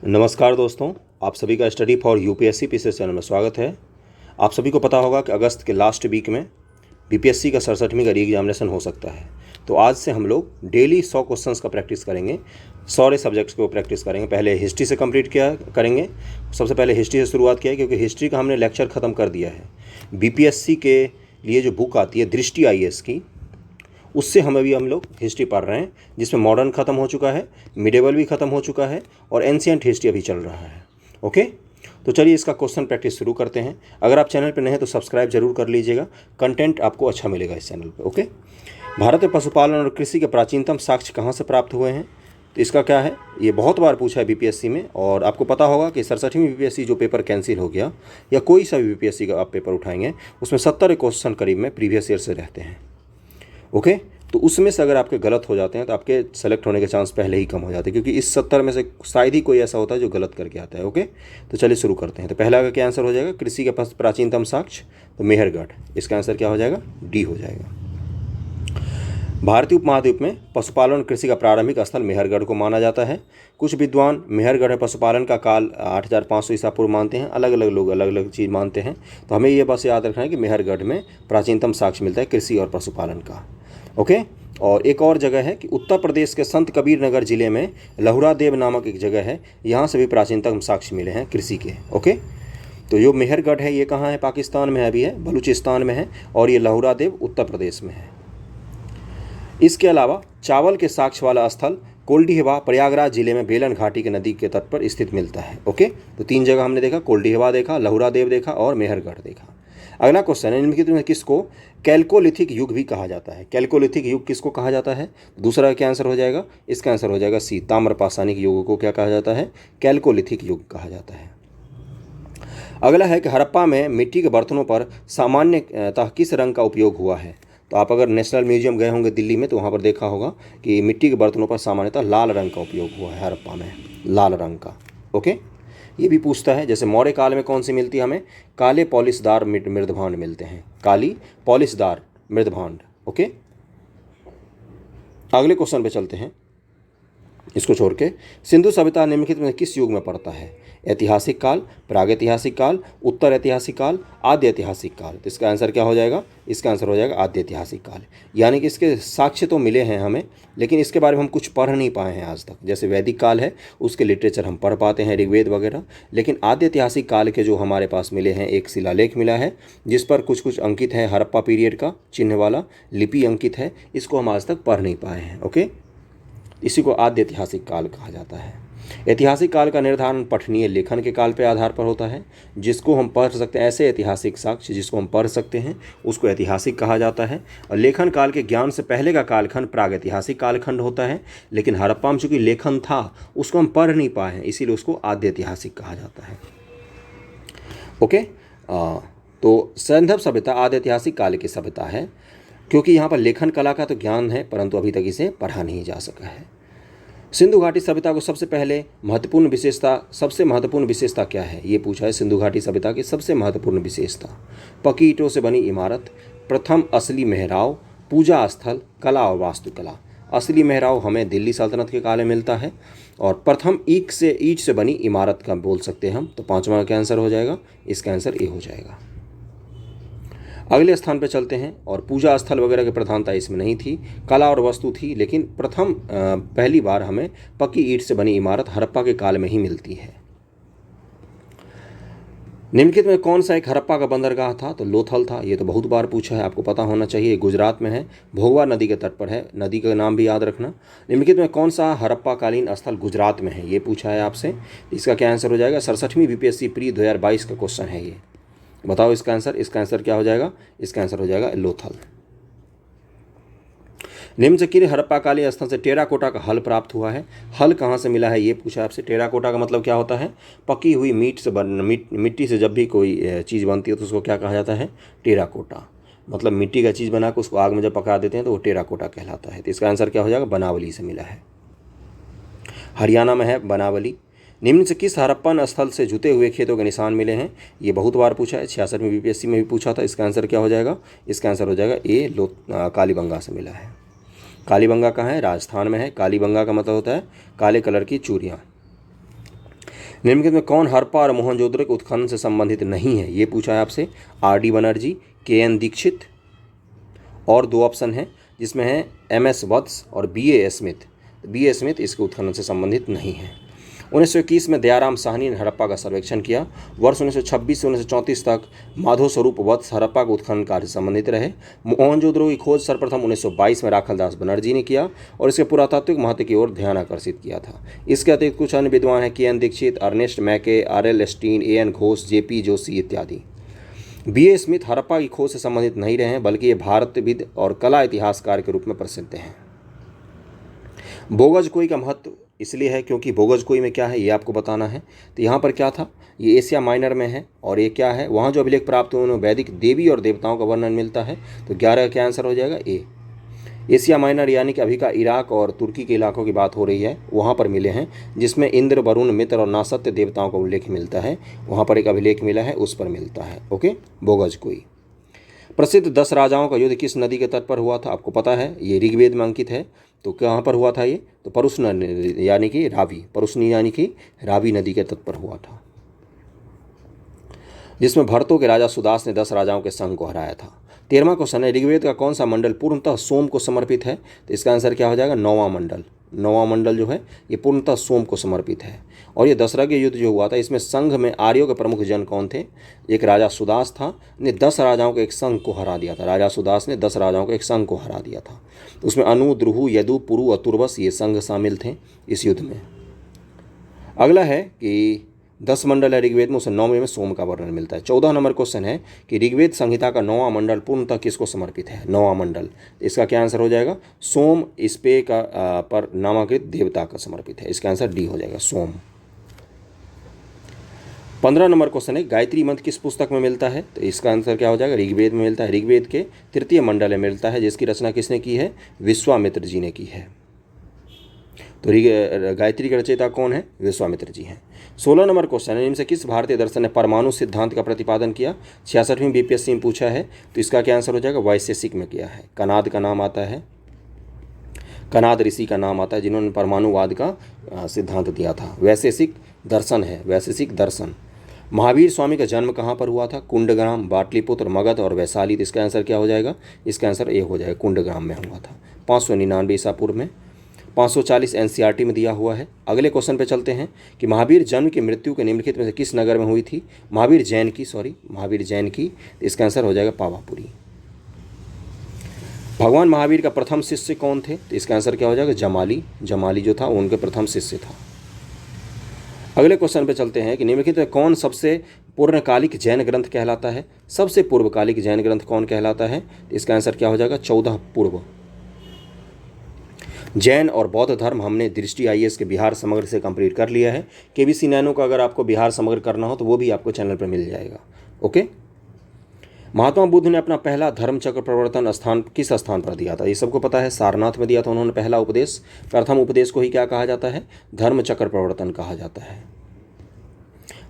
नमस्कार दोस्तों, आप सभी का study for UPSC PCS channel में स्वागत है। आप सभी को पता होगा कि अगस्त के लास्ट वीक में बीपीएससी का 67वीं का री एग्जामिनेशन हो सकता है। तो आज से हम लोग डेली 100 क्वेश्चंस का प्रैक्टिस करेंगे, सारे सब्जेक्ट्स को प्रैक्टिस करेंगे। पहले हिस्ट्री से कंप्लीट किया करेंगे। सबसे पहले हिस्ट्री से शुरुआत किया है क्योंकि हिस्ट्री का हमने लेक्चर ख़त्म कर दिया है। बीपीएससी के लिए जो बुक आती है दृष्टि आईएएस की, उससे हम लोग हिस्ट्री पढ़ रहे हैं, जिसमें मॉडर्न ख़त्म हो चुका है, मिडेवल भी ख़त्म हो चुका है और एंशिएंट हिस्ट्री अभी चल रहा है। ओके, तो चलिए इसका क्वेश्चन प्रैक्टिस शुरू करते हैं। अगर आप चैनल पर नए हैं तो सब्सक्राइब जरूर कर लीजिएगा, कंटेंट आपको अच्छा मिलेगा इस चैनल पर। ओके, भारत में पशुपालन और कृषि के प्राचीनतम साक्ष्य कहाँ से प्राप्त हुए हैं? तो इसका क्या है, ये बहुत बार पूछा है बीपीएससी में, और आपको पता होगा कि 67वीं बीपीएससी जो पेपर कैंसिल हो गया या कोई सा भी बीपीएससी का आप पेपर उठाएंगे उसमें 70 क्वेश्चन करीब में प्रीवियस ईयर से रहते हैं। ओके, तो उसमें से अगर आपके गलत हो जाते हैं तो आपके सेलेक्ट होने के चांस पहले ही कम हो जाते हैं, क्योंकि इस 70 में से शायद ही कोई ऐसा होता है जो गलत करके आता है। ओके, तो चलिए शुरू करते हैं। तो पहला का क्या आंसर हो जाएगा? कृषि के प्राचीनतम साक्ष्य, तो मेहरगढ़। इसका आंसर क्या हो जाएगा? डी हो जाएगा। भारतीय उपमहाद्वीप में पशुपालन और कृषि का प्रारंभिक स्थल मेहरगढ़ को माना जाता है। कुछ विद्वान मेहरगढ़ में पशुपालन का काल 8500 ईसा पूर्व मानते हैं। अलग अलग लोग अलग अलग चीज़ मानते हैं, तो हमें ये बस याद रखना है कि मेहरगढ़ में प्राचीनतम साक्ष्य मिलता है कृषि और पशुपालन का। ओके, और एक और जगह है कि उत्तर प्रदेश के संत कबीर नगर जिले में लहुरा देव नामक एक जगह है, यहाँ से भी प्राचीनतम साक्ष्य मिले हैं कृषि के। ओके, तो जो मेहरगढ़ है ये कहाँ है? पाकिस्तान में अभी है, बलूचिस्तान में है, और ये लहुरा देव उत्तर प्रदेश में है। इसके अलावा चावल के साक्ष्य वाला स्थल कोल्डीहवा प्रयागराज जिले में बेलन घाटी के नदी के तट पर स्थित मिलता है। ओके, तो 3 जगह हमने देखा, कोल्डीहवा देखा, लहुरा देव देखा और मेहरगढ़ देखा। अगला क्वेश्चन है, निम्नलिखित में किसको कैल्कोलिथिक युग भी कहा जाता है? कैल्कोलिथिक युग किसको कहा जाता है? दूसरा क्या आंसर हो जाएगा? इसका आंसर हो जाएगा सी, ताम्रपाषाणिक युग को क्या कहा जाता है? कैल्कोलिथिक युग कहा जाता है। अगला है कि हड़प्पा में मिट्टी के बर्तनों पर सामान्यतः किस रंग का उपयोग हुआ है? तो आप अगर नेशनल म्यूजियम गए होंगे दिल्ली में तो वहाँ पर देखा होगा कि मिट्टी के बर्तनों पर सामान्यतः लाल रंग का उपयोग हुआ है, हड़प्पा में लाल रंग का। ओके, ये भी पूछता है, जैसे मौर्य काल में कौन सी मिलती है हमें? काले पॉलिशदार मृदभांड मिलते हैं, काली पॉलिशदार मृदभांड। ओके, अगले क्वेश्चन पे चलते हैं। इसको छोड़ के सिंधु सभ्यता निम्नलिखित में किस युग में पड़ता है? ऐतिहासिक काल, प्रागैतिहासिक काल, उत्तर ऐतिहासिक काल, आद्य ऐतिहासिक काल। तो इसका आंसर क्या हो जाएगा? इसका आंसर हो जाएगा आद्य ऐतिहासिक काल। यानी कि इसके साक्ष्य तो मिले हैं हमें, लेकिन इसके बारे में हम कुछ पढ़ नहीं पाए हैं आज तक। जैसे वैदिक काल है उसके लिटरेचर हम पढ़ पाते हैं, ऋग्वेद वगैरह, लेकिन आद्य ऐतिहासिक काल के जो हमारे पास मिले हैं, एक शिलालेख मिला है जिस पर कुछ कुछ अंकित है, हड़प्पा पीरियड का चिन्ह वाला लिपि अंकित है, इसको हम आज तक पढ़ नहीं पाए हैं। ओके, इसी को आद्य ऐतिहासिक काल कहा जाता है। ऐतिहासिक काल का निर्धारण पठनीय लेखन के काल के आधार पर होता है, जिसको हम पढ़ सकते हैं। ऐसे ऐतिहासिक साक्ष्य जिसको हम पढ़ सकते हैं उसको ऐतिहासिक कहा जाता है। और लेखन काल के ज्ञान से पहले का कालखंड प्रागैतिहासिक कालखंड होता है, लेकिन हड़प्पा में चूंकि लेखन था उसको हम पढ़ नहीं पाए हैं, इसीलिए उसको आद्य ऐतिहासिक कहा जाता है। ओके, तो सिंधु सभ्यता आद्य ऐतिहासिक काल की सभ्यता है, क्योंकि यहाँ पर लेखन कला का तो ज्ञान है परंतु अभी तक इसे पढ़ा नहीं जा सका है। सिंधु घाटी सभ्यता को सबसे महत्वपूर्ण विशेषता क्या है? ये पूछा है। सिंधु घाटी सभ्यता की सबसे महत्वपूर्ण विशेषता पक्की ईंटों से बनी इमारत, प्रथम असली मेहराव, पूजा स्थल, कला और वास्तुकला। असली मेहराव हमें दिल्ली सल्तनत के काल में मिलता है, और प्रथम ईंट से बनी इमारत का बोल सकते हैं हम। तो 5वां का आंसर हो जाएगा, इसका आंसर ए हो जाएगा। अगले स्थान पर चलते हैं, और पूजा स्थल वगैरह की प्रधानता इसमें नहीं थी, कला और वस्तु थी, लेकिन पहली बार हमें पक्की ईंट से बनी इमारत हड़प्पा के काल में ही मिलती है। निम्नलिखित में कौन सा एक हड़प्पा का बंदरगाह था? तो लोथल था। ये तो बहुत बार पूछा है, आपको पता होना चाहिए। गुजरात में है, भोगवा नदी के तट पर है, नदी का नाम भी याद रखना। निम्नलिखित में कौन सा हड़प्पा कालीन स्थल गुजरात में है? ये पूछा है आपसे। इसका क्या आंसर हो जाएगा? 67वीं बीपीएससी प्री 2022 का क्वेश्चन है ये। बताओ इसका आंसर। इसका आंसर क्या हो जाएगा? इसका आंसर हो जाएगा लोथल। निम्न से किन हड़प्पाकालीन स्थल से टेराकोटा का हल प्राप्त हुआ है? हल कहाँ से मिला है ये पूछा आपसे। टेराकोटा का मतलब क्या होता है? पकी हुई मिट्टी से जब भी कोई चीज़ बनती है तो उसको क्या कहा जाता है? टेराकोटा। मतलब मिट्टी का चीज़ बना के उसको आग में जब पका देते हैं तो वो टेराकोटा कहलाता है। तो इसका आंसर क्या हो जाएगा? बनावली से मिला है, हरियाणा में है बनावली। निम्न से किस हड़प्पन स्थल से जुते हुए खेतों के निशान मिले हैं? ये बहुत बार पूछा है, 66वीं बीपीएससी में भी पूछा था। इसका आंसर क्या हो जाएगा? इसका आंसर हो जाएगा ए, कालीबंगा से मिला है। कालीबंगा कहाँ है? राजस्थान में है। कालीबंगा का मतलब होता है काले कलर की चूड़ियाँ। निम्नलिखित में कौन हड़प्पा और मोहनजोदड़ो के उत्खनन से संबंधित नहीं है, ये पूछा है आपसे। आर.डी. बनर्जी, के.एन. दीक्षित, और दो ऑप्शन हैं जिसमें है एम.एस. वत्स और बी.ए. स्मिथ। बी.ए. स्मिथ इसके उत्खनन से संबंधित नहीं है। 1921 में दयाराम साहनी ने हड़प्पा का सर्वेक्षण किया। वर्ष 1926 से 1934 तक माधो स्वरूप वत्स हड़प्पा के उत्खनन कार्य से संबंधित रहे। मोहनजोदड़ो की खोज सर्वप्रथम 1922 में राखलदास बनर्जी ने किया और इसके पुरातात्विक महत्व की ओर ध्यान आकर्षित किया था। इसके अतिरिक्त कुछ अन्य विद्वान हैं, K N. Dikshit, Ernest Mackay, R L. Stein, A N. Ghosh, J P. Joshi इत्यादि। बी.ए. स्मिथ हड़प्पा की खोज से संबंधित नहीं रहे हैं, बल्कि ये भारतविद और कला इतिहासकार के रूप में प्रसिद्ध हैं। बोगजकोई का महत्व इसलिए है क्योंकि बोगजकोई में क्या है ये आपको बताना है। तो यहाँ पर क्या था, ये एशिया माइनर में है और ये क्या है, वहाँ जो अभिलेख प्राप्त हुए उनमें वैदिक देवी और देवताओं का वर्णन मिलता है। तो 11 का क्या आंसर हो जाएगा, ए। एशिया माइनर यानी कि अभी का इराक और तुर्की के इलाकों की बात हो रही है, वहाँ पर मिले हैं, जिसमें इंद्र, वरुण, मित्र और नासत्य देवताओं का उल्लेख मिलता है। वहाँ पर एक अभिलेख मिला है, उस पर मिलता है। Okay, Boghazkoi. प्रसिद्ध 10 राजाओं का युद्ध किस नदी के तट पर हुआ था, आपको पता है, ये ऋग्वेद में अंकित है। तो कहाँ पर हुआ था ये, तो परुष्ण यानी कि रावी, परुष्णी यानी कि रावी नदी के तट पर हुआ था, जिसमें भरतों के राजा सुदास ने 10 राजाओं के संघ को हराया था। 13वां क्वेश्चन है, ऋग्वेद का कौन सा मंडल पूर्णतः सोम को समर्पित है। तो इसका आंसर क्या हो जाएगा, 9वां मंडल। 9वां मंडल जो है ये पूर्णतः सोम को समर्पित है। और ये दशरथ के युद्ध जो हुआ था, इसमें संघ में आर्यों के प्रमुख जन कौन थे, एक राजा सुदास था, ने 10 राजाओं के एक संघ को हरा दिया था। राजा सुदास ने 10 राजाओं के एक संघ को हरा दिया था। उसमें अनु, द्रुहु, यदु, पुरु, अतुर्वस ये संघ शामिल थे इस युद्ध में। अगला है कि 10 मंडल है ऋग्वेद में, उसे 9वें में सोम का वर्णन मिलता है। 14 नंबर क्वेश्चन है कि ऋग्वेद संहिता का 9वां मंडल पूर्णतः किसको समर्पित है, 9वां मंडल। इसका क्या आंसर हो जाएगा, सोम स्पे का पर नामांकित देवता का समर्पित है। इसका आंसर डी हो जाएगा, सोम। 15 नंबर क्वेश्चन है, गायत्री मंत्र किस पुस्तक में मिलता है। तो इसका आंसर क्या हो जाएगा, ऋग्वेद में मिलता है। ऋग्वेद के 3य मंडल में मिलता है, जिसकी रचना किसने की है, विश्वामित्र जी ने की है। तो गायत्री के रचयिता कौन है, विश्वामित्र जी हैं। 16 नंबर क्वेश्चन है, इनसे किस भारतीय दर्शन ने परमाणु सिद्धांत का प्रतिपादन किया। 66वीं बीपीएससी में पूछा है। तो इसका क्या आंसर हो जाएगा, वैशेषिक में किया है। कनाद का नाम आता है, कनाद ऋषि का नाम आता है, जिन्होंने परमाणुवाद का सिद्धांत दिया था। वैशेषिक दर्शन है, वैशेषिक दर्शन। महावीर स्वामी का जन्म कहाँ पर हुआ था, कुंडग्राम, बाटलिपुत्र, मगध और वैशाली। तो इसका आंसर क्या हो जाएगा, इसका आंसर ए हो जाएगा, कुंडग्राम में हुआ था 599 ईसा पूर्व में। 540 एनसीईआरटी में दिया हुआ है। अगले क्वेश्चन पे चलते हैं कि महावीर जन्म की मृत्यु के निम्नलिखित में से किस नगर में हुई थी। महावीर जैन की। इसका आंसर हो जाएगा पावापुरी। भगवान महावीर का प्रथम शिष्य कौन थे। तो इसका आंसर क्या हो जाएगा, जमाली जो था उनके प्रथम शिष्य था। अगले क्वेश्चन पे चलते हैं कि निम्नलिखित में कौन सबसे पूर्णकालिक जैन ग्रंथ कहलाता है। सबसे पूर्वकालिक जैन ग्रंथ कौन कहलाता है। इसका आंसर क्या हो जाएगा, 14 पूर्व। जैन और बौद्ध धर्म हमने दृष्टि आईएएस के बिहार समग्र से कंप्लीट कर लिया है। केबीसी नैनो का अगर आपको बिहार समग्र करना हो तो वो भी आपको चैनल पर मिल जाएगा। ओके। महात्मा बुद्ध ने अपना पहला धर्म चक्र प्रवर्तन स्थान किस स्थान पर दिया था। ये सबको पता है, सारनाथ में दिया था उन्होंने पहला उपदेश। प्रथम उपदेश को ही क्या कहा जाता है, धर्म चक्र प्रवर्तन कहा जाता है।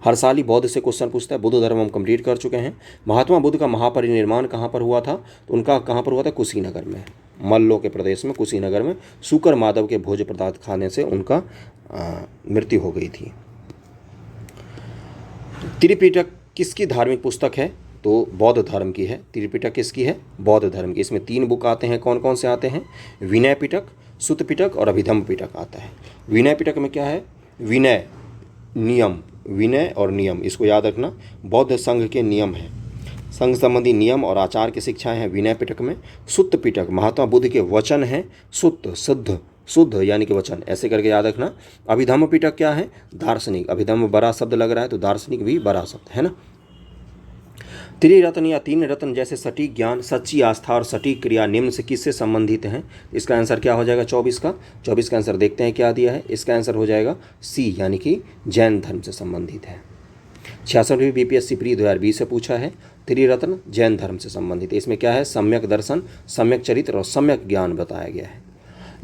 हर साल ही बौद्ध से क्वेश्चन पूछता है। बुद्ध धर्म हम कंप्लीट कर चुके हैं। महात्मा बुद्ध का महापरिनिर्वाण कहाँ पर हुआ था। तो उनका कहाँ पर हुआ था, कुशीनगर में, मल्लो के प्रदेश में, कुशीनगर में। शुकर माधव के भोज पदार्थ खाने से उनका मृत्यु हो गई थी। त्रिपिटक किसकी धार्मिक पुस्तक है। तो बौद्ध धर्म की है। त्रिपिटक किसकी है, बौद्ध धर्म की। इसमें 3 बुक आते हैं, कौन कौन से आते हैं, विनय पिटक, सुत्त पिटक और अभिधम्म पिटक आता है। विनय पिटक में क्या है, विनय, नियम, विनय और नियम, इसको याद रखना, बौद्ध संघ के नियम है, संघ संबंधी नियम और आचार की शिक्षाएं हैं विनय पिटक में। सुत्त पिटक महात्मा बुद्ध के वचन हैं, सुत्त शुद्ध यानी कि वचन, ऐसे करके याद रखना। अभिधम्म पिटक क्या है, दार्शनिक। अभिधम्म बड़ा शब्द लग रहा है तो दार्शनिक भी बड़ा शब्द है ना। त्रिरत्न या 3 रत्न जैसे सटीक ज्ञान, सच्ची आस्था और सटीक क्रिया निम्न से किससे संबंधित हैं। इसका आंसर क्या हो जाएगा, 24 का आंसर देखते हैं क्या दिया है। इसका आंसर हो जाएगा सी, यानी कि जैन धर्म से संबंधित है। 66वीं बीपीएससी प्री 2020 से पूछा है। त्रिरत्न जैन धर्म से संबंधित है। इसमें क्या है, सम्यक दर्शन, सम्यक चरित्र और सम्यक ज्ञान बताया गया है।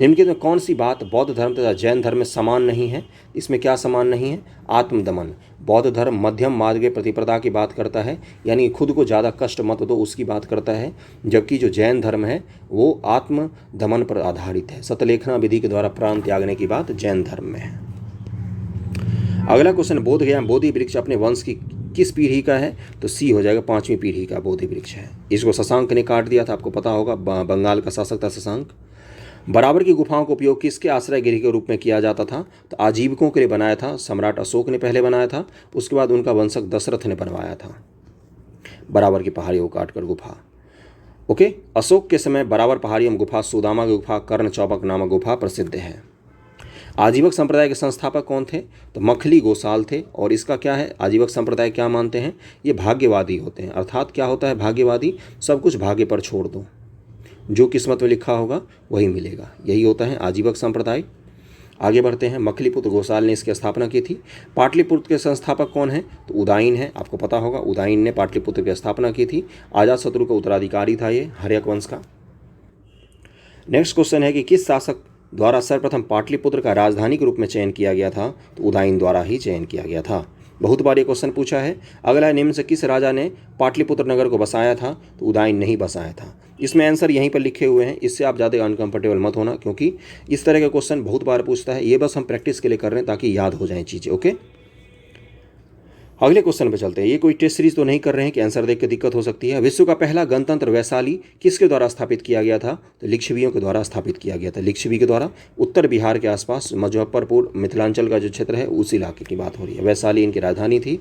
निम्नलिखित में कौन सी बात बौद्ध धर्म तथा जैन धर्म में समान नहीं है। इसमें क्या समान नहीं है, आत्मदमन। बौद्ध धर्म मध्यम मार्ग के प्रतिप्रदा की बात करता है, यानी खुद को ज़्यादा कष्ट मत दो उसकी बात करता है, जबकि जो जैन धर्म है वो आत्मदमन पर आधारित है। सतलेखना विधि के द्वारा प्राण त्यागने की बात जैन धर्म में है। अगला क्वेश्चन, बोध गया बोधि वृक्ष अपने वंश की किस पीढ़ी का है? तो सी हो जाएगा, 5वीं पीढ़ी का बोधि वृक्ष है। इसको शशांक ने काट दिया था, आपको पता होगा, बंगाल का शासक था शशांक। बराबर की गुफाओं का उपयोग किसके आश्रय गृह के रूप में किया जाता था? तो आजीविकों के लिए बनाया था, सम्राट अशोक ने पहले बनाया था, उसके बाद उनका वंशक दशरथ ने बनवाया था बराबर की पहाड़ियों को काटकर गुफा। ओके, अशोक के समय बराबर पहाड़ी में गुफा, सुदामा की गुफा, कर्ण चौबक नामक गुफा प्रसिद्ध है। आजीवक संप्रदाय के संस्थापक कौन थे? तो मखली गोसाल थे। और इसका क्या है, आजीवक संप्रदाय क्या मानते हैं? ये भाग्यवादी होते हैं। अर्थात क्या होता है भाग्यवादी? सब कुछ भाग्य पर छोड़ दो, जो किस्मत में लिखा होगा वही मिलेगा, यही होता है आजीवक संप्रदाय। आगे बढ़ते हैं, मखलीपुत्र गोसाल ने इसकी स्थापना की थी। पाटलिपुत्र के संस्थापक कौन है? तो उदायन है, आपको पता होगा, उदायन ने पाटलिपुत्र की स्थापना की थी। अजातशत्रु का उत्तराधिकारी था ये हर्यक वंश का। नेक्स्ट क्वेश्चन है कि किस शासक द्वारा सर्वप्रथम पाटलिपुत्र का राजधानी के रूप में चयन किया गया था? तो उदायन द्वारा ही चयन किया गया था। बहुत बार ये क्वेश्चन पूछा है। अगला है, निम्न से किस राजा ने पाटलिपुत्र नगर को बसाया था? तो उदायन नहीं बसाया था। इसमें आंसर यहीं पर लिखे हुए हैं, इससे आप ज़्यादा अनकंफर्टेबल मत होना, क्योंकि इस तरह के क्वेश्चन बहुत बार पूछता है। ये बस हम प्रैक्टिस के लिए कर रहे हैं ताकि याद हो जाएं चीज़ें। ओके, अगले क्वेश्चन पे चलते हैं। ये कोई टेस्ट सीरीज तो नहीं कर रहे हैं कि आंसर देख के दिक्कत हो सकती है। विश्व का पहला गणतंत्र वैशाली किसके द्वारा स्थापित किया गया था? तो लिच्छवियों के द्वारा स्थापित किया गया था। लिच्छवी के द्वारा उत्तर बिहार के आसपास, मुजफ्फरपुर मिथिलांचल का जो क्षेत्र है उस इलाके की बात हो रही है। वैशाली इनकी राजधानी थी।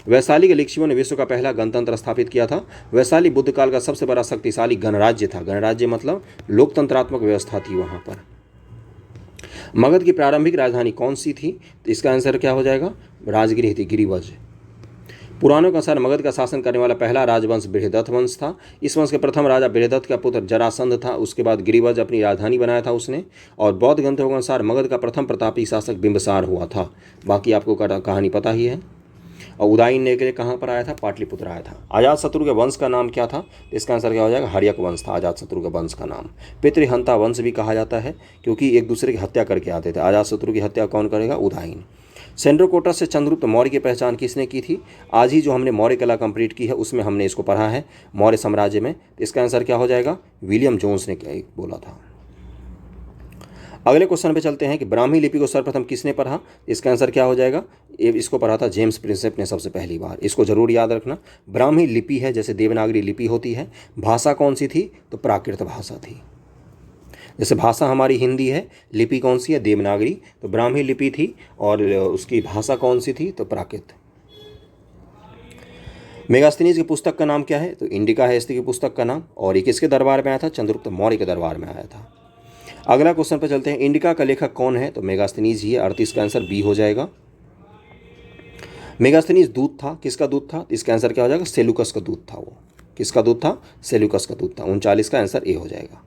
वैशाली के लिच्छवियों ने विश्व का पहला गणतंत्र स्थापित किया था। वैशाली बुद्ध काल का सबसे बड़ा शक्तिशाली गणराज्य था। गणराज्य मतलब लोकतंत्रात्मक व्यवस्था थी वहाँ पर। मगध की प्रारंभिक राजधानी कौन सी थी? तो इसका आंसर क्या हो जाएगा? राजगृह थी, गिरिवज। पुराणों के अनुसार मगध का शासन करने वाला पहला राजवंश बृहदत्त वंश था। इस वंश के प्रथम राजा बृहदत्त का पुत्र जरासंध था। उसके बाद गिरिवज अपनी राजधानी बनाया था उसने। और बौद्ध ग्रंथों के अनुसार मगध का प्रथम प्रतापी शासक बिंबिसार हुआ था। बाकी आपको कहानी पता ही है। और उदायन ने के लिए कहाँ पर आया था? पाटलिपुत्र आया था। अजातशत्रु के वंश का नाम क्या था? इसका आंसर क्या हो जाएगा? हर्यक वंश था अजातशत्रु के वंश का नाम। पितृहंता वंश भी कहा जाता है, क्योंकि एक दूसरे की हत्या करके आते थे। अजातशत्रु की हत्या कौन करेगा? उदायन। सेंड्रोकोटस से चंद्रगुप्त मौर्य की पहचान किसने की थी? आज ही जो हमने मौर्य कला कंप्लीट की है उसमें हमने इसको पढ़ा है, मौर्य साम्राज्य में। इसका आंसर क्या हो जाएगा? विलियम जोन्स ने बोला था। अगले क्वेश्चन पे चलते हैं कि ब्राह्मी लिपि को सर्वप्रथम किसने पढ़ा? इसका आंसर क्या हो जाएगा? इसको पढ़ा था जेम्स प्रिंसेप ने सबसे पहली बार। इसको जरूर याद रखना। ब्राह्मी लिपि है, जैसे देवनागरी लिपि होती है। भाषा कौन सी थी? तो प्राकृत भाषा थी। जैसे भाषा हमारी हिंदी है, लिपि कौन सी है? देवनागरी। तो ब्राह्मी लिपि थी और उसकी भाषा कौन सी थी? तो प्राकृत। मेगास्थनीज की पुस्तक का नाम क्या है? तो इंडिका है इसकी पुस्तक का नाम। और ये किसके दरबार में आया था? चंद्रगुप्त मौर्य के दरबार में आया था। अगला क्वेश्चन पर चलते हैं। इंडिका का लेखक कौन है? तो मेगास्थनीज ही है। 38 का आंसर बी हो जाएगा। मेगास्थनीज दूत था। किसका दूत था? इसका आंसर क्या हो जाएगा? सेल्यूकस का दूत था वो। किसका दूत था? सेल्यूकस का दूत था। 39 का आंसर ए हो जाएगा।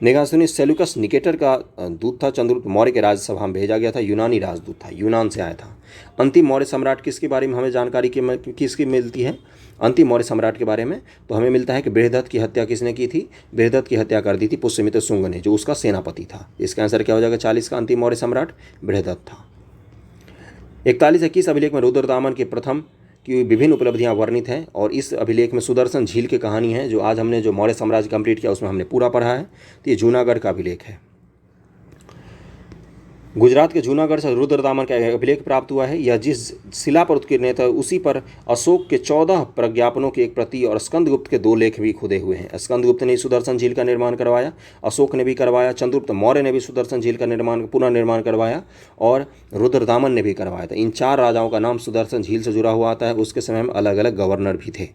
मेगास्थनीज सेल्यूकस निकेटर का दूत था। चंद्रगुप्त मौर्य के राज्यसभा में भेजा गया था। यूनानी राजदूत था, यूनान से आया था। अंतिम मौर्य सम्राट किसके बारे में हमें जानकारी किसकी मिलती है? अंतिम मौर्य सम्राट के बारे में तो हमें मिलता है कि बृहदत्त की हत्या किसने की थी? बृहदत्त की हत्या कर दी थी पुष्यमित्र शुंग ने, जो उसका सेनापति था। इसका आंसर क्या हो जाएगा? 40 का। अंतिम मौर्य सम्राट बृहदत्त था। 41 से किस अभिलेख में रुद्रदामन के प्रथम की विभिन्न उपलब्धियां वर्णित हैं? और इस अभिलेख में सुदर्शन झील की कहानी है, जो आज हमने जो मौर्य साम्राज्य कंप्लीट किया उसमें हमने पूरा पढ़ा है। तो ये जूनागढ़ का अभिलेख है। गुजरात के जूनागढ़ से रुद्रदामन का अभिलेख प्राप्त हुआ है। यह जिस शिला पर उत्कीर्णित है उसी पर अशोक के 14 प्रज्ञापनों की एक प्रति और स्कंदगुप्त के 2 लेख भी खुदे हुए हैं। स्कंदगुप्त ने सुदर्शन झील का निर्माण करवाया, अशोक ने भी करवाया, चंद्रगुप्त मौर्य ने भी सुदर्शन झील का पुनर्निर्माण करवाया और रुद्रदामन ने भी करवाया था। इन 4 राजाओं का नाम सुदर्शन झील से जुड़ा हुआ आता है। उसके समय में अलग अलग गवर्नर भी थे।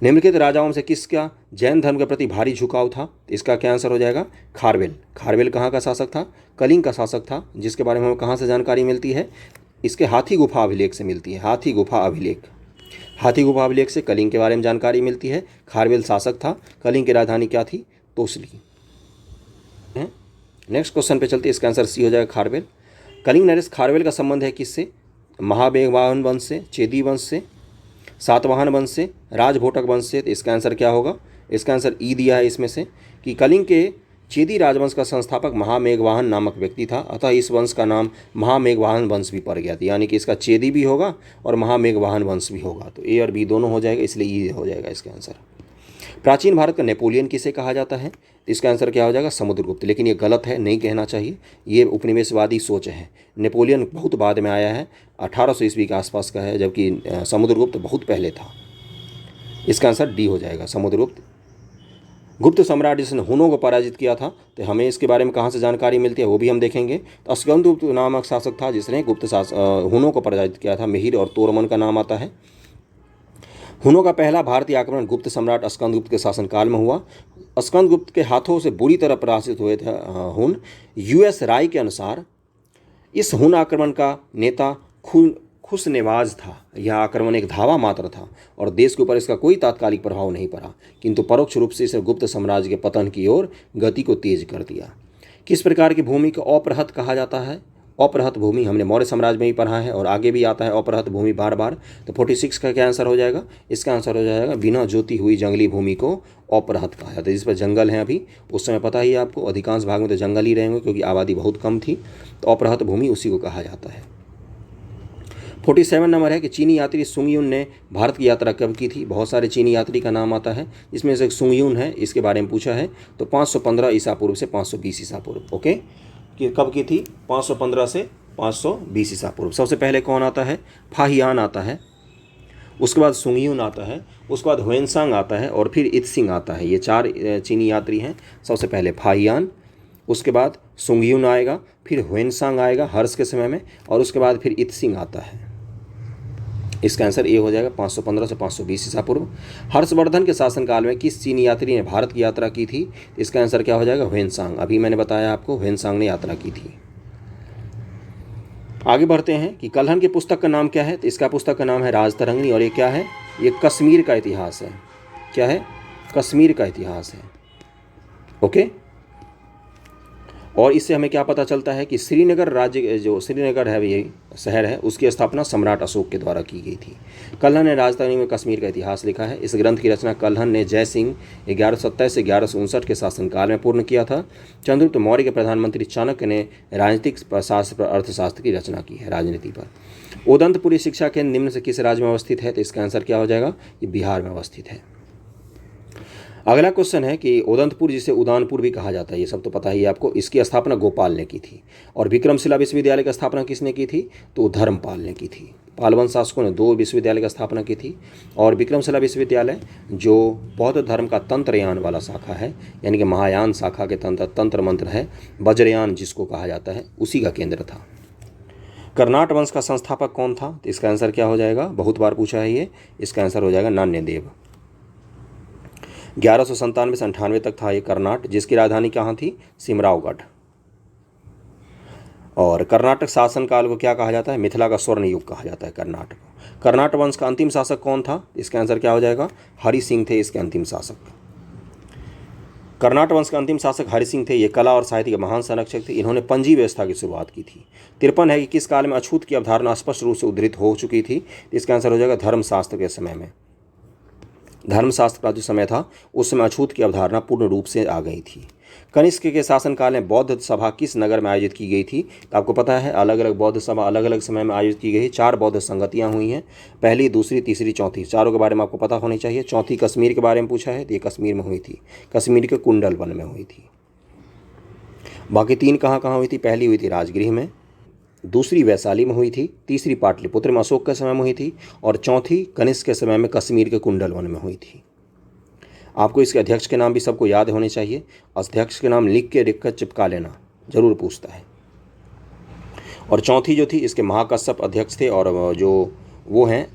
निम्नलिखित राजाओं से किसका जैन धर्म के प्रति भारी झुकाव था? इसका क्या आंसर हो जाएगा? खारवेल। खारवेल कहाँ का शासक था? कलिंग का शासक था, जिसके बारे में हमें कहाँ से जानकारी मिलती है? इसके हाथी गुफा अभिलेख से मिलती है। हाथी गुफा अभिलेख, हाथी गुफा अभिलेख से कलिंग के बारे में जानकारी मिलती है। खारवेल शासक था। कलिंग की राजधानी क्या थी? तोसली। नेक्स्ट क्वेश्चन पे चलते हैं। इसका आंसर सी हो जाएगा, खारवेल। कलिंग नरेश खारवेल का संबंध है किससे? महामेघवाहन वंश से, चेदी वंश से, सातवाहन वंश से, राजभोटक वंश से। तो इसका आंसर क्या होगा? इसका आंसर ई दिया है इसमें से कि कलिंग के चेदी राजवंश का संस्थापक महामेघवाहन नामक व्यक्ति था। अतः इस वंश का नाम महामेघवाहन वंश भी पड़ गया था। यानी कि इसका चेदी भी होगा और महामेघवाहन वंश भी होगा। तो ए और बी दोनों हो जाएगा, इसलिए ई हो जाएगा इसका आंसर। प्राचीन भारत का नेपोलियन किसे कहा जाता है? इसका आंसर क्या हो जाएगा? समुद्रगुप्त। लेकिन ये गलत है, नहीं कहना चाहिए, ये उपनिवेशवादी सोच है। नेपोलियन बहुत बाद में आया है, 1800 ईस्वी के आसपास का है, जबकि समुद्रगुप्त बहुत पहले था। इसका आंसर डी हो जाएगा, समुद्रगुप्त। गुप्त सम्राट जिसने हुनों को पराजित किया था, तो हमें इसके बारे में कहाँ से जानकारी मिलती है वो भी हम देखेंगे। तो अस्कंदगुप्त नामक शासक था जिसने हुनों को पराजित किया था। मिहिर और तोरमन का नाम आता है। हुनों का पहला भारतीय आक्रमण गुप्त सम्राट अस्कंदगुप्त के शासनकाल में हुआ। अस्कंदगुप्त के हाथों से बुरी तरह पराजित हुए थे हुन। यूएस राय के अनुसार इस हुन आक्रमण का नेता खुशनेवाज था। यह आक्रमण एक धावा मात्र था और देश के ऊपर इसका कोई तात्कालिक प्रभाव नहीं पड़ा, किंतु परोक्ष रूप से इसे गुप्त साम्राज्य के पतन की ओर गति को तेज कर दिया। किस प्रकार की भूमि को अपरहत कहा जाता है? अपरहत भूमि हमने मौर्य साम्राज्य में ही पढ़ा है और आगे भी आता है अपरहत भूमि बार बार। तो 46 का क्या आंसर हो जाएगा? इसका आंसर हो जाएगा बिना जोती हुई जंगली भूमि को अपरहत कहा जाता है। जिस पर जंगल हैं अभी, उस समय पता ही है आपको, अधिकांश भाग में तो जंगल ही रहेंगे क्योंकि आबादी बहुत कम थी। तो अपरहत भूमि उसी को कहा जाता है। 47 नंबर है कि चीनी यात्री सुंगयुन ने भारत की यात्रा कब की थी? बहुत सारे चीनी यात्री का नाम आता है, इसमें से सुंगयुन है, इसके बारे में पूछा है। तो 515 ईसा पूर्व से 520 ईसा पूर्व। ओके, कि कब की थी? 515 से 520 ईसा पूर्व। सबसे पहले कौन आता है? फाहियान आता है, उसके बाद सुंगयुन आता है, उसके बाद ह्वेनसांग आता है और फिर इत्सिंग आता है। ये 4 चीनी यात्री हैं। सबसे पहले फाहियान, उसके बाद सुंगयुन आएगा, फिर ह्वेनसांग आएगा हर्ष के समय में, और उसके बाद फिर इत्सिंग आता है। इसका आंसर ए हो जाएगा 515 से 520 ईसा पूर्व। हर्षवर्धन के शासनकाल में किस चीनी यात्री ने भारत की यात्रा की थी? इसका आंसर क्या हो जाएगा? ह्वेनसांग। अभी मैंने बताया आपको, ह्वेनसांग ने यात्रा की थी। आगे बढ़ते हैं कि कल्हण की पुस्तक का नाम क्या है? तो इसका पुस्तक का नाम है राजतरंगिणी, और ये क्या है? ये कश्मीर का इतिहास है। क्या है? कश्मीर का इतिहास है। ओके, और इससे हमें क्या पता चलता है कि श्रीनगर राज्य, जो श्रीनगर है ये शहर है, उसकी स्थापना सम्राट अशोक के द्वारा की गई थी। कल्हण ने राजधानी में कश्मीर का इतिहास लिखा है। इस ग्रंथ की रचना कल्हण ने जय सिंह 1127 से 1159 के शासनकाल में पूर्ण किया था। चंद्रगुप्त मौर्य के प्रधानमंत्री चाणक्य ने राजनीतिक शास्त्र पर अर्थशास्त्र की रचना की है, राजनीति पर। उदंतपुरी शिक्षा केंद्र निम्न से किस राज्य में अवस्थित है? तो इसका आंसर क्या हो जाएगा? ये बिहार में अवस्थित है। अगला क्वेश्चन है कि उदंतपुर, जिसे उदानपुर भी कहा जाता है, ये सब तो पता ही है आपको, इसकी स्थापना गोपाल ने की थी। और विक्रमशिला विश्वविद्यालय की स्थापना किसने की थी? तो धर्मपाल ने की थी। पालवन शासकों ने 2 विश्वविद्यालय की स्थापना की थी। और विक्रमशिला विश्वविद्यालय जो बौद्ध धर्म का तंत्रयान वाला शाखा है, यानी कि महायान शाखा के तंत्र मंत्र है, वज्रयान जिसको कहा जाता है, उसी का केंद्र था। कर्नाट वंश का संस्थापक कौन था? तो इसका आंसर क्या हो जाएगा? बहुत बार पूछा है ये। इसका आंसर हो जाएगा नान्यदेव। 1197 से 98 तक था ये कर्नाट, जिसकी राजधानी कहाँ थी? सिमरावगढ़। और कर्नाटक शासनकाल को क्या कहा जाता है? मिथिला का स्वर्ण युग कहा जाता है कर्नाटक को। कर्नाटक वंश का अंतिम शासक कौन था? इसका आंसर क्या हो जाएगा? हरि सिंह थे इसके अंतिम शासक। कर्नाटक वंश का अंतिम शासक हरि सिंह थे। ये कला और साहित्य के महान संरक्षक थे। इन्होंने पंजी व्यवस्था की शुरुआत की थी। 53 है कि किस काल में अछूत की अवधारणा स्पष्ट रूप से उद्धृत हो चुकी थी? इसका आंसर हो जाएगा धर्मशास्त्र के समय में। धर्मशास्त्र का जो समय था उस समय अछूत की अवधारणा पूर्ण रूप से आ गई थी। कनिष्क के शासनकाल में बौद्ध सभा किस नगर में आयोजित की गई थी? तो आपको पता है अलग अलग बौद्ध सभा अलग अलग समय में आयोजित की गई। 4 बौद्ध संगतियाँ हुई हैं, पहली, दूसरी, तीसरी, चौथी। चारों के बारे में आपको पता होनी चाहिए। चौथी कश्मीर के बारे में पूछा है, तो ये कश्मीर में हुई थी, कश्मीर के कुंडल वन में हुई थी। बाकी 3 कहाँ कहाँ हुई थी? पहली हुई थी राजगृह में, दूसरी वैशाली में हुई थी, तीसरी पाटलिपुत्र में अशोक के समय में हुई थी, और चौथी कनिष्क के समय में कश्मीर के कुंडल वन में हुई थी। आपको इसके अध्यक्ष के नाम भी सबको याद होने चाहिए। अध्यक्ष के नाम लिख के चिपका लेना, जरूर पूछता है। और चौथी जो थी इसके महाकश्यप अध्यक्ष थे, और जो वो हैं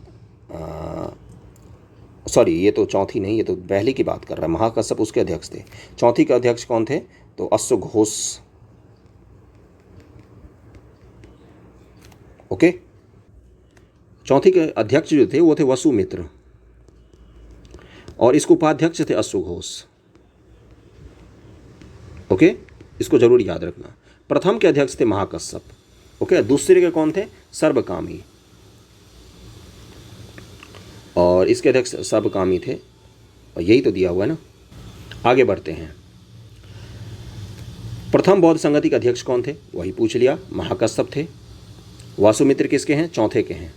सॉरी, ये तो चौथी नहीं, ये तो पहली की बात कर रहा है। महाकश्यप उसके अध्यक्ष थे। चौथी के अध्यक्ष कौन थे? तो अश्वघोष। ओके, चौथी के अध्यक्ष जो थे वो थे वसुमित्र, और इसको उपाध्यक्ष थे अश्वघोष। ओके, इसको जरूर याद रखना। प्रथम के अध्यक्ष थे महाकश्यप। ओके, दूसरे के कौन थे? सर्वकामी, और इसके अध्यक्ष सर्वकामी थे, और यही तो दिया हुआ है ना। आगे बढ़ते हैं। प्रथम बौद्ध संगति के अध्यक्ष कौन थे? वही पूछ लिया, महाकश्यप थे। वासुमित्र किसके हैं? चौथे के हैं।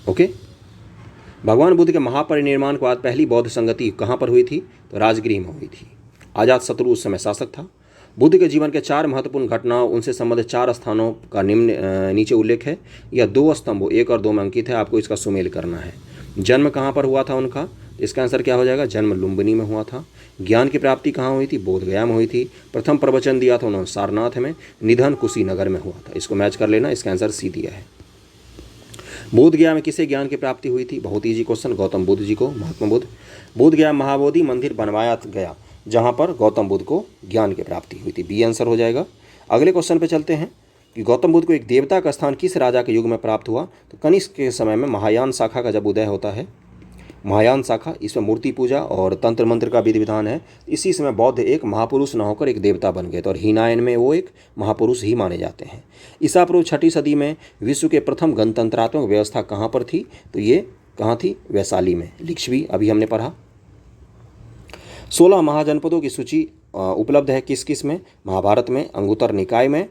ओके, भगवान बुद्ध के महापरिनिर्वाण के बाद पहली बौद्ध संगति कहाँ पर हुई थी? तो राजगृह में हुई थी। अजातशत्रु उस समय शासक था। बुद्ध के जीवन के 4 महत्वपूर्ण घटनाओं उनसे संबंधित 4 स्थानों का नीचे उल्लेख है। यह 2 स्तंभों 1 और 2 में अंकित है, आपको इसका सुमेल करना है। जन्म कहाँ पर हुआ था उनका? इसका आंसर क्या हो जाएगा? जन्म लुम्बिनी में हुआ था। ज्ञान की प्राप्ति कहाँ हुई थी? बोधगया में हुई थी। प्रथम प्रवचन दिया था उन्होंने सारनाथ में। निधन कुशीनगर में हुआ था। इसको मैच कर लेना, इसका आंसर सी दिया है। बोधगया में किसे ज्ञान की प्राप्ति हुई थी? बहुत ईजी क्वेश्चन, गौतम बुद्ध जी को, महात्मा बुद्ध। बोधगया महाबोधि मंदिर बनवाया गया जहाँ पर गौतम बुद्ध को ज्ञान की प्राप्ति हुई थी। बी आंसर हो जाएगा। अगले क्वेश्चन पे चलते हैं कि गौतम बुद्ध को एक देवता का स्थान किस राजा के युग में प्राप्त हुआ? तो कनिष्क के समय में महायान शाखा का जब उदय होता है, महायान शाखा, इसमें मूर्ति पूजा और तंत्र मंत्र का विधि विधान है। इसी समय बौद्ध एक महापुरुष न होकर एक देवता बन गए थे और हीनायन में वो एक महापुरुष ही माने जाते हैं। ईसा पूर्व 6वीं सदी में विश्व के प्रथम गणतंत्रात्मक व्यवस्था कहाँ पर थी? तो ये कहाँ थी? वैशाली में। लिच्छवी अभी हमने पढ़ा। 16 महाजनपदों की सूची उपलब्ध है किस किस में? महाभारत में, अंगुत्तर निकाय में,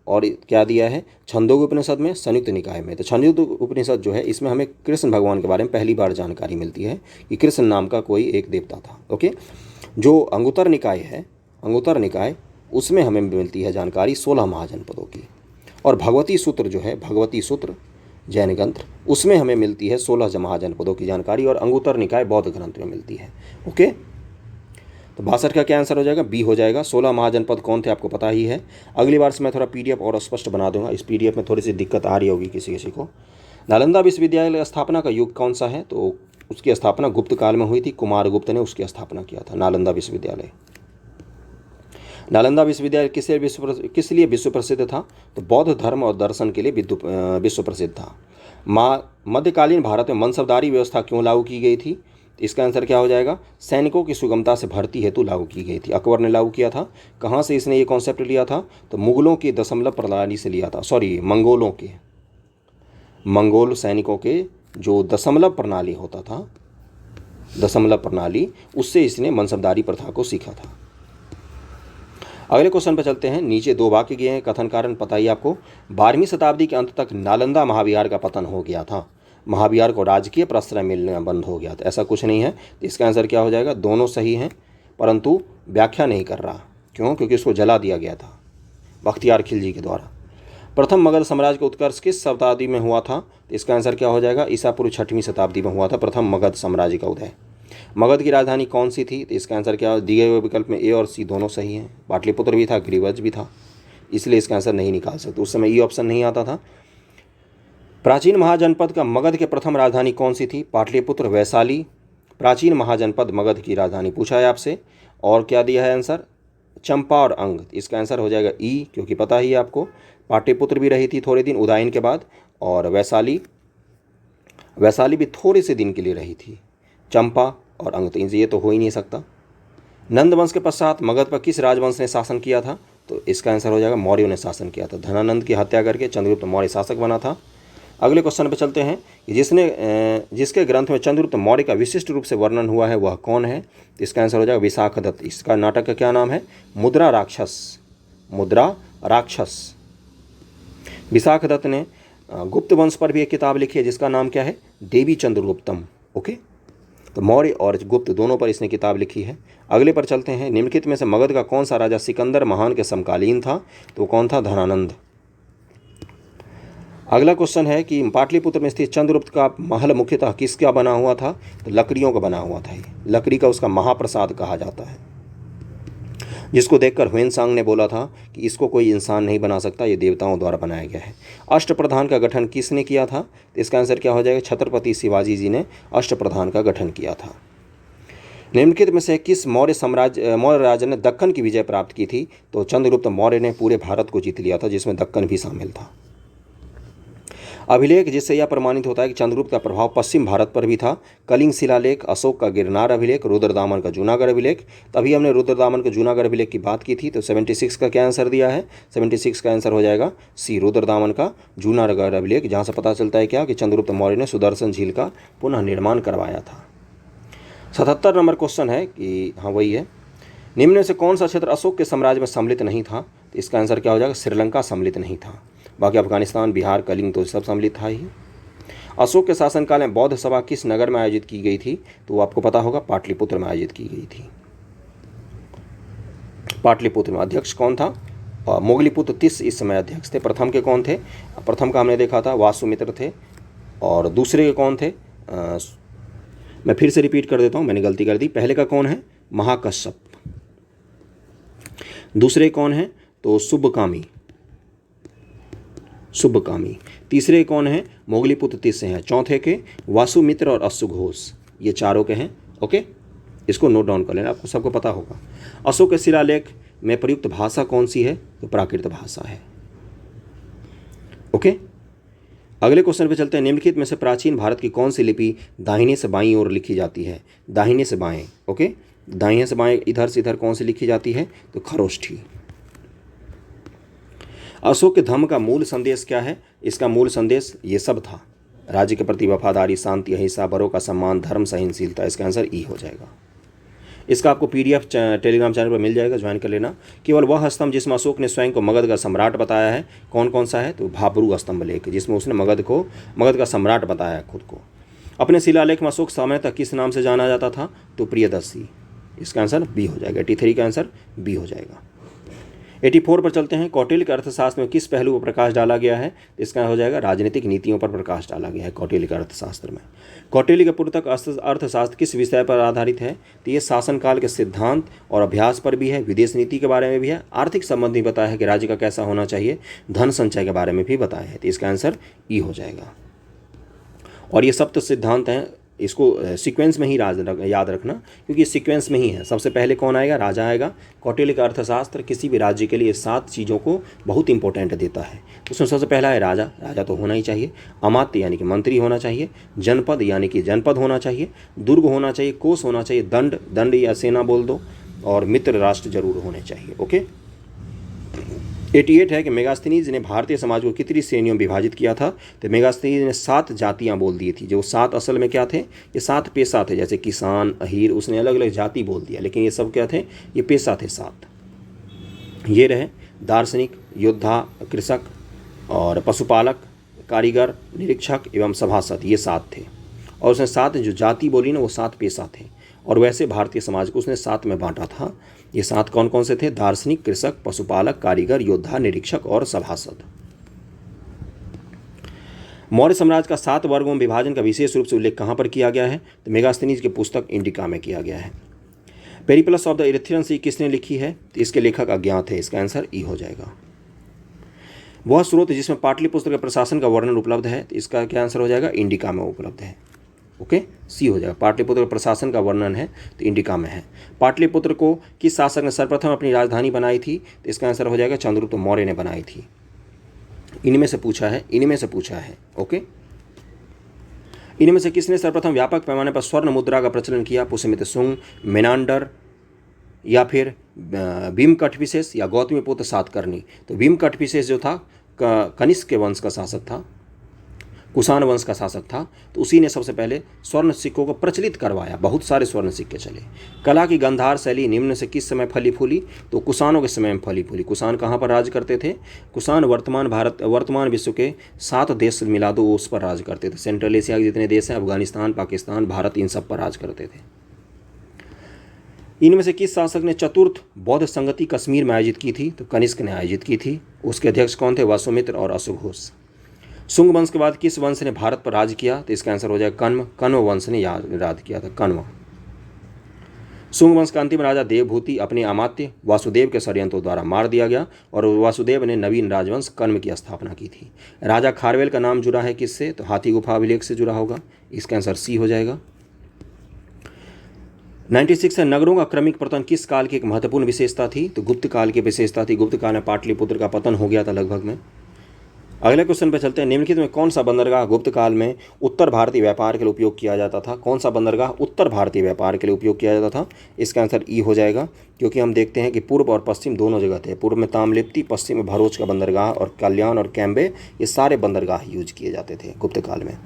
और क्या दिया है? छंदोग्य उपनिषद में, संयुक्त निकाय में। तो छंदोग्य उपनिषद जो है इसमें हमें कृष्ण भगवान के बारे में पहली बार जानकारी मिलती है कि कृष्ण नाम का कोई एक देवता था। ओके, जो अंगुत्तर निकाय है, अंगुत्तर निकाय, उसमें हमें मिलती है जानकारी 16 महाजनपदों की। और भगवती सूत्र जो है, भगवती सूत्र जैन ग्रंथ, उसमें हमें मिलती है 16 महाजनपदों की जानकारी, और अंगुत्तर निकाय बौद्ध ग्रंथ में मिलती है। ओके, तो 62 का क्या आंसर हो जाएगा? बी हो जाएगा। 16 महाजनपद कौन थे आपको पता ही है। अगली बार से मैं थोड़ा पीडीएफ और स्पष्ट बना दूंगा। इस पीडीएफ में थोड़ी सी दिक्कत आ रही होगी किसी किसी को। नालंदा विश्वविद्यालय स्थापना का युग कौन सा है? तो उसकी स्थापना गुप्त काल में हुई थी। कुमार गुप्त ने उसकी स्थापना किया था, नालंदा विश्वविद्यालय। नालंदा विश्वविद्यालय किस लिए विश्व प्रसिद्ध था? तो बौद्ध धर्म और दर्शन के लिए विश्व प्रसिद्ध था। मध्यकालीन भारत में मनसबदारी व्यवस्था क्यों लागू की गई थी? इसका आंसर क्या हो जाएगा? सैनिकों की सुगमता से भर्ती हेतु लागू की गई थी। अकबर ने लागू किया था। कहाँ से इसने ये कॉन्सेप्ट लिया था? तो मुगलों की दशमलव प्रणाली से लिया था। सॉरी, मंगोलों के, मंगोल सैनिकों के जो दशमलव प्रणाली होता था, दशमलव प्रणाली, उससे इसने मनसबदारी प्रथा को सीखा था। अगले क्वेश्चन पर चलते हैं। नीचे 2 वाक्य दिए हैं, कथन कारण पता ही आपको। 12वीं शताब्दी के अंत तक नालंदा महाविहार का पतन हो गया था। महाविहार को राजकीय प्रश्रय मिलना बंद हो गया था। ऐसा कुछ नहीं है। तो इसका आंसर क्या हो जाएगा? दोनों सही हैं, परंतु व्याख्या नहीं कर रहा। क्यों? क्योंकि इसको जला दिया गया था बख्तियार खिलजी के द्वारा। प्रथम मगध साम्राज्य का उत्कर्ष किस शताब्दी में हुआ था? तो इसका आंसर क्या हो जाएगा? ईसा पूर्व 6वीं शताब्दी में हुआ था प्रथम मगध साम्राज्य का उदय। मगध की राजधानी कौन सी थी? तो इसका आंसर क्या? दिए हुए विकल्प में ए और सी दोनों सही हैं। पाटलिपुत्र भी था, गिरिवज भी था, इसलिए इसका आंसर नहीं निकाल सकते। उस समय ई ऑप्शन नहीं आता था। प्राचीन महाजनपद का मगध के प्रथम राजधानी कौन सी थी? पाटलिपुत्र, वैशाली। प्राचीन महाजनपद मगध की राजधानी पूछा है आपसे। और क्या दिया है आंसर? चंपा और अंग। इसका आंसर हो जाएगा ई, क्योंकि पता ही आपको पाटलिपुत्र भी रही थी थोड़े दिन उदयन के बाद, और वैशाली भी थोड़े से दिन के लिए रही थी। चंपा और अंग, तो ये तो हो ही नहीं सकता। नंद वंश के पश्चात मगध पर किस राजवंश ने शासन किया था? तो इसका आंसर हो जाएगा मौर्यों ने शासन किया था। धनानंद की हत्या करके चंद्रगुप्त मौर्य शासक बना था। अगले क्वेश्चन पे चलते हैं कि जिसके ग्रंथ में चंद्रगुप्त मौर्य का विशिष्ट रूप से वर्णन हुआ है वह कौन है? तो इसका आंसर हो जाएगा विशाखदत्त। इसका नाटक का क्या नाम है? मुद्रा राक्षस। मुद्रा राक्षस। विशाखदत्त ने गुप्त वंश पर भी एक किताब लिखी है जिसका नाम क्या है? देवी चंद्रगुप्तम। ओके, तो मौर्य और गुप्त दोनों पर इसने किताब लिखी है। अगले पर चलते हैं। निम्नलिखित में से मगध का कौन सा राजा सिकंदर महान के समकालीन था? तो कौन था? धनानंद। अगला क्वेश्चन है कि पाटलिपुत्र में स्थित चंद्रगुप्त का महल मुख्यतः किसका बना हुआ था? तो लकड़ियों का बना हुआ था। ये लकड़ी का उसका महाप्रसाद कहा जाता है, जिसको देखकर ह्वेनसांग ने बोला था कि इसको कोई इंसान नहीं बना सकता, ये देवताओं द्वारा बनाया गया है। अष्टप्रधान का गठन किसने किया था? तो इसका आंसर क्या हो जाएगा? छत्रपति शिवाजी जी ने अष्टप्रधान का गठन किया था। निम्नलिखित में से किस मौर्य राजा ने दक्कन की विजय प्राप्त की थी? तो चंद्रगुप्त मौर्य ने पूरे भारत को जीत लिया था, जिसमें दक्कन भी शामिल था। अभिलेख जिससे यह प्रमाणित होता है कि चंद्रगुप्त का प्रभाव पश्चिम भारत पर भी था। कलिंग शिलालेख, अशोक का गिरनार अभिलेख, रुद्रदामन का जूनागढ़ अभिलेख। तभी हमने रुद्रदामन के जूनागढ़ अभिलेख की बात की थी। तो 76 का क्या आंसर दिया है? 76 का आंसर हो जाएगा सी, रुद्रदामन का जूनागढ़ अभिलेख, जहाँ से पता चलता है क्या कि चंद्रगुप्त मौर्य ने सुदर्शन झील का पुनः निर्माण करवाया था। 77 नंबर क्वेश्चन है कि हाँ वही है। निम्न में से कौन सा क्षेत्र अशोक के साम्राज्य में सम्मिलित नहीं था? तो इसका आंसर क्या हो जाएगा? श्रीलंका सम्मिलित नहीं था। बाकी अफगानिस्तान, बिहार, कलिंग तो सब सम्मिलित था ही। अशोक के शासनकाल में बौद्ध सभा किस नगर में आयोजित की गई थी? तो वो आपको पता होगा, पाटलिपुत्र में आयोजित की गई थी। पाटलिपुत्र में अध्यक्ष कौन था? मोगलीपुत्र तीस इस समय अध्यक्ष थे। प्रथम के कौन थे? प्रथम का हमने देखा था वासुमित्र थे। और दूसरे के कौन थे? मैं फिर से रिपीट कर देता हूँ, मैंने गलती कर दी। पहले का कौन है? महाकश्यप। दूसरे कौन है? तो शुभकामी। तीसरे कौन है? मोगलीपुत्र तीसरे हैं। चौथे के वासुमित्र और अश्वघोष, ये चारों के हैं। ओके, इसको नोट डाउन कर लेना, आपको सबको पता होगा। अशोक के शिलालेख में प्रयुक्त भाषा कौन सी है? तो प्राकृत भाषा है। ओके, अगले क्वेश्चन पे चलते हैं। निम्नलिखित में से प्राचीन भारत की कौन सी लिपि दाहिने से बाईं ओर लिखी जाती है? दाहिने से बाएं। ओके, दाहिने से बाएं, इधर से इधर कौन सी लिखी जाती है? तो खरोष्ठी। अशोक के धम्म का मूल संदेश क्या है? इसका मूल संदेश ये सब था, राज्य के प्रति वफादारी, शांति, अहिंसा, बड़ों का सम्मान, धर्म, सहनशीलता। इसका आंसर ई हो जाएगा। इसका आपको PDF टेलीग्राम चैनल पर मिल जाएगा, ज्वाइन कर लेना। केवल वह स्तंभ जिसमें अशोक ने स्वयं को मगध का सम्राट बताया है, कौन कौन सा है? तो भाबरू स्तंभ लेख, जिसमें उसने मगध का सम्राट बताया खुद को। अपने शिलालेख में अशोक समय तक किस नाम से जाना जाता था? तो प्रियदर्शी। इसका आंसर बी हो जाएगा। 83 का आंसर बी हो जाएगा। 84 पर चलते हैं। कौटिल्य के अर्थशास्त्र में किस पहलू पर प्रकाश डाला गया है? इसका हो जाएगा राजनीतिक नीतियों पर प्रकाश डाला गया है कौटिल्य के अर्थशास्त्र में। कौटिल्य के पुस्तक अर्थशास्त्र किस विषय पर आधारित है? तो ये शासनकाल के सिद्धांत और अभ्यास पर भी है, विदेश नीति के बारे में भी है, आर्थिक संबंधी बताया है कि राज्य का कैसा होना चाहिए, धन संचय के बारे में भी बताया है। तो इसका आंसर ई हो जाएगा। और ये सप्त सिद्धांत हैं, इसको सीक्वेंस में ही याद रखना, क्योंकि सीक्वेंस में ही है। सबसे पहले कौन आएगा? राजा आएगा। कौटिल्य का अर्थशास्त्र किसी भी राज्य के लिए 7 चीज़ों को बहुत इंपॉर्टेंट देता है। उसमें सबसे पहला है राजा। राजा तो होना ही चाहिए। अमात्य यानी कि मंत्री होना चाहिए। जनपद यानी कि जनपद होना चाहिए। दुर्ग होना चाहिए। कोष होना चाहिए। दंड या सेना बोल दो। और मित्र राष्ट्र जरूर होने चाहिए। ओके, 88 है कि मेगास्थनीज ने भारतीय समाज को कितनी श्रेणियों में विभाजित किया था? तो मेगास्थनीज ने 7 जातियां बोल दी थी। जो 7 असल में क्या थे? ये 7 पेशा थे, जैसे किसान, अहीर, उसने अलग अलग जाति बोल दिया, लेकिन ये सब क्या थे? ये पेशा थे 7। ये रहे दार्शनिक, योद्धा, कृषक और पशुपालक, कारीगर, निरीक्षक एवं सभासद, ये 7 थे। और उसने 7 जो जाति बोली ना, वो 7 पेशा थे। और वैसे भारतीय समाज को उसने 7 में बांटा था। ये 7 कौन कौन से थे? दार्शनिक, कृषक, पशुपालक, कारीगर, योद्धा, निरीक्षक और सभासद। मौर्य साम्राज्य का 7 वर्गों में विभाजन का विशेष रूप से उल्लेख कहाँ पर किया गया है? तो मेगास्थनीज की पुस्तक इंडिका में किया गया है। पेरिप्लस ऑफ द इरिथ्रियन सी किसने लिखी है? तो इसके लेखक अज्ञात है। इसका आंसर ई हो जाएगा। वह स्रोत जिसमें पाटलिपुत्र के प्रशासन का वर्णन उपलब्ध है, तो इसका क्या आंसर हो जाएगा? इंडिका में उपलब्ध है। ओके, सी हो जाएगा। पाटलिपुत्र के प्रशासन का वर्णन है तो इंडिका में है। पाटलिपुत्र को किस शासक ने सर्वप्रथम अपनी राजधानी बनाई थी? तो इसका आंसर हो जाएगा चंद्रगुप्त मौर्य ने बनाई थी। इनमें से पूछा है। ओके, इनमें से किसने सर्वप्रथम व्यापक पैमाने पर स्वर्ण मुद्रा का प्रचलन किया? पुष्यमित्र शुंग, मेनांडर, या फिर भीमकटविशेष या गौतमीपुत्र सातकर्णी। तो भीमकटविशेष जो था कनिष्क के वंश का शासक था, कुषाण वंश का शासक था। तो उसी ने सबसे पहले स्वर्ण सिक्कों को प्रचलित करवाया। बहुत सारे स्वर्ण सिक्के चले। कला की गंधार शैली निम्न से किस समय फली फूली? तो कुषाणों के समय में फली फूली। कुषाण कहाँ पर राज करते थे? कुषाण वर्तमान विश्व के 7 देश मिला दो उस पर राज करते थे। सेंट्रल एशिया के जितने देश हैं, अफगानिस्तान, पाकिस्तान, भारत, इन सब पर राज करते थे। इनमें से किस शासक ने चतुर्थ बौद्ध संगति कश्मीर में आयोजित की थी? तो कनिष्क ने आयोजित की थी। उसके अध्यक्ष कौन थे? वासुमित्र और अश्वघोष। शुंग वंश के बाद किस वंश ने भारत पर राज किया? तो इसका आंसर हो जाएगा कण्व वंश ने राज किया था। कण्व। शुंग वंश का अंतिम राजा देवभूति अपने अमात्य वासुदेव के षड्यंत्रों द्वारा मार दिया गया और वासुदेव ने नवीन राजवंश कण्व की स्थापना की थी। राजा खारवेल का नाम जुड़ा है किससे? तो हाथी गुफा अभिलेख से जुड़ा होगा। इसका आंसर सी हो जाएगा। 96 है, नगरों का क्रमिक पतन किस काल की एक महत्वपूर्ण विशेषता थी? तो गुप्त काल की विशेषता थी। गुप्त काल में पाटलिपुत्र का पतन हो गया था लगभग में। अगले क्वेश्चन पे चलते हैं। निम्नलिखित में कौन सा बंदरगाह गुप्त काल में उत्तर भारतीय व्यापार के लिए उपयोग किया जाता था? कौन सा बंदरगाह उत्तर भारतीय व्यापार के लिए उपयोग किया जाता था? इसका आंसर ई हो जाएगा, क्योंकि हम देखते हैं कि पूर्व और पश्चिम दोनों जगह थे। पूर्व में तामलिप्ति, पश्चिम में भरूच का बंदरगाह और कल्याण और कैम्बे, ये सारे बंदरगाह यूज किए जाते थे गुप्त काल में।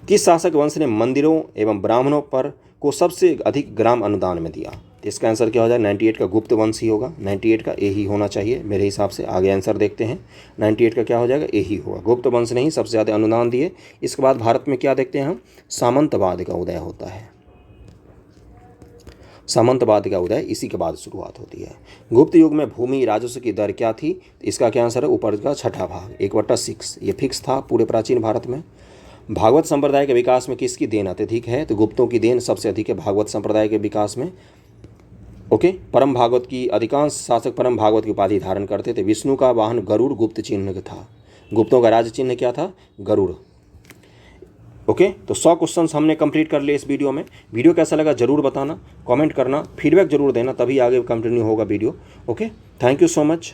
किस शासक वंश ने मंदिरों एवं ब्राह्मणों पर को सबसे अधिक ग्राम अनुदान में दिया? तो इसका आंसर क्या हो जाएगा? 98 का गुप्त वंश ही होगा। 98 का ए ही होना चाहिए मेरे हिसाब से। आगे आंसर देखते हैं। 98 का क्या हो जाएगा? ए ही होगा। गुप्त वंश ने ही सबसे ज़्यादा अनुदान दिए। इसके बाद भारत में क्या देखते हैं हम? सामंतवाद का उदय होता है। सामंतवाद का उदय इसी के बाद शुरुआत होती है। गुप्त युग में भूमि राजस्व की दर क्या थी? इसका क्या आंसर है? ऊपर का छठा भाग 1/6। ये फिक्स था पूरे प्राचीन भारत में। भागवत संप्रदाय के विकास में किसकी देन अत्यधिक है? तो गुप्तों की देन सबसे अधिक है भागवत संप्रदाय के विकास में। ओके, परम भागवत की अधिकांश शासक परम भागवत की उपाधि धारण करते थे। विष्णु का वाहन गरुड़ गुप्त चिन्ह था। गुप्तों का राज चिन्ह क्या था? गरुड़। ओके, तो 100 क्वेश्चंस हमने कंप्लीट कर लिए इस वीडियो में। वीडियो कैसा लगा जरूर बताना, कमेंट करना, फीडबैक जरूर देना, तभी आगे कंटिन्यू होगा video. Okay, thank you so much.